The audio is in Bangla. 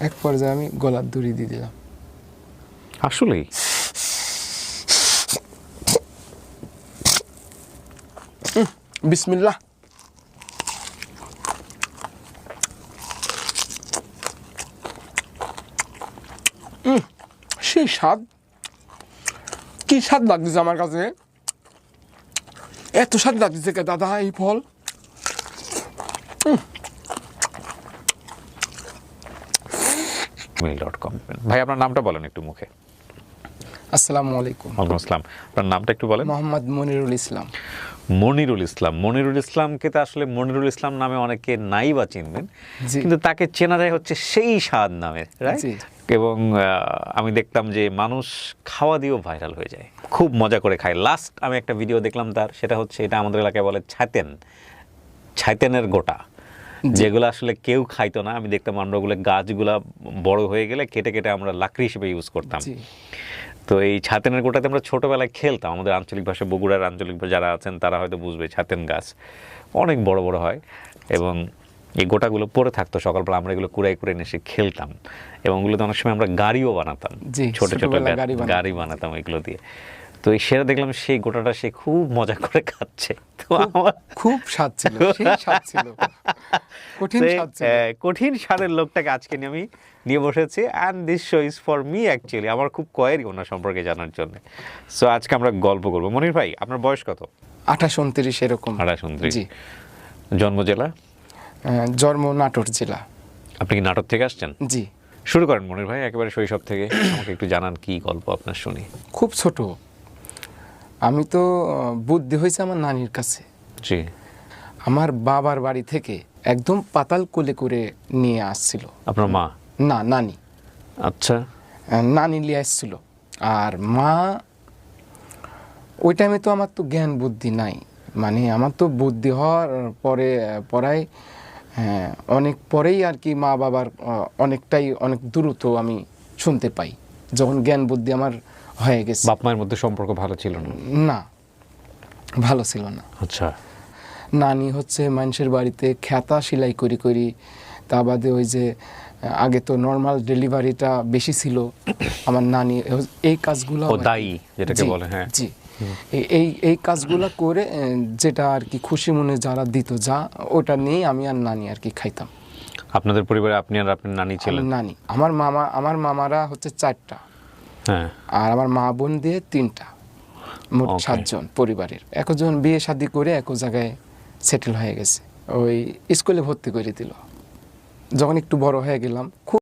এক পর্যায়ে আমি গলার দড়ি দিয়ে দিলাম। আসলেই? বিসমিল্লাহ। সেই স্বাদ, কি স্বাদ লাগতেছে আমার কাছে, এত স্বাদ লাগতেছে কে দাদা এই ফল। mail.com। ভাই আপনার নামটা বলেন একটু মুখে। আসসালামু আলাইকুম। ওয়ালাইকুম আসসালাম। আপনার নামটা একটু বলেন। মোহাম্মদ মনিরুল ইসলাম। মনিরুল ইসলাম। মনিরুল ইসলামকে তো আসলে মনিরুল ইসলাম নামে অনেকে নাই বা চিনবেন, জি। কিন্তু তাকে চেনা যায় হচ্ছে সেই স্বাদ নামে, রাইট? জি। এবং আমি দেখলাম যে মানুষ খাওয়া দিয়েও ভাইরাল হয়ে যায়, খুব মজা করে খায়। লাস্ট আমি একটা ভিডিও দেখলাম তার, সেটা হচ্ছে, এটা আমাদের এলাকায় বলে ছাইতেনের গোটা, যেগুলো আসলে কেউ খাইতো না। আমি দেখতাম আমরা ওগুলো গাছগুলা বড় হয়ে গেলে কেটে কেটে আমরা লাকড়ি হিসেবে ইউজ করতাম। জি। তো এই ছাতেনের গোটাতে আমরা ছোটবেলায় খেলতাম। আমাদের আঞ্চলিক ভাষা, বগুড়ার আঞ্চলিক যারা আছেন তারা হয়তো বুঝবে, ছাতেন গাছ অনেক বড় বড় হয় এবং এই গোটাগুলো পড়ে থাকতো। সকালবেলা আমরা এগুলো কুড়াই কুড়াই এসে খেলতাম এবং ওগুলোতে অনেক সময় আমরা গাড়িও বানাতাম, জি, ছোট ছোট ছোটবেলায় গাড়ি বানাতাম এগুলো দিয়ে। তো এই সেটা দেখলাম সেই গোটাটা সে খুব মজা করে খাচ্ছে। তো আমার খুব স্বাদ ছিল, সেই স্বাদ ছিল, কঠিন স্বাদ ছিল। কঠিন স্বাদের লোকটাকে আজকে আমি নিয়ে বসেছি, and this show is for me actually. আমার খুব কোয়েরি ওনার সম্পর্কে জানার জন্য। সো আজকে আমরা গল্প করবো। মনির ভাই, আপনার বয়স কত? 28-29 এরকম। 28-29। জি। জন্ম জেলা? জন্ম নাটোর জেলা। আপনি কি নাটোর থেকে আসছেন? জি। শুরু করেন মনির ভাই, একেবারে শৈশব থেকে আমাকে একটু জানান, কি গল্প আপনার শুনি। খুব ছোট, আমি তো বুদ্ধি হয়েছে আমার নানির কাছে। জি। আমার বাবার বাড়ি থেকে একদম পাতাল কোলে করে নিয়ে আসছিল। আপনার মা? না, নানি। আচ্ছা। নানি নিয়ে আসছিল। আর মা, ওই টাইমে তো আমার তো জ্ঞান বুদ্ধি নাই, মানে আমার তো বুদ্ধি হওয়ার পরায় অনেক পরেই আর কি মা বাবার অনেক দ্রুত আমি শুনতে পাই, যখন জ্ঞান বুদ্ধি আমার হয়ে গেছে। বাপ মায়ের মধ্যে সম্পর্ক ভালো ছিল না? না, ভালো ছিল না। আচ্ছা। নানি হচ্ছে মানুষের বাড়িতে খেতা সেলাই করি, তা বাদে ওই যে আগে তো নর্মাল ডেলিভারিটা বেশি ছিল, আমার নানি এই কাজগুলো, ও দায়ী যেটাকে বলে। হ্যাঁ। জি। এই কাজগুলো করে যেটা আর কি খুশি মনে যারা দিত, যা ওটা নিয়ে আমি আর নানি আর কি খাইতাম। আপনাদের পরিবারে আপনি আর আপনার নানি ছিলেন? নানি, আমার মামারা হচ্ছে 4টা, হ্যাঁ। আর আমার মা বোন দিয়ে 3টা, মোট 7 জন পরিবারের। একজন বিয়ে শাদী করে এক জায়গায় সেটেল হয়ে গেছে, ওই স্কুলে ভর্তি করে দিল। যখন একটু বড় হয়ে গেলাম, খুব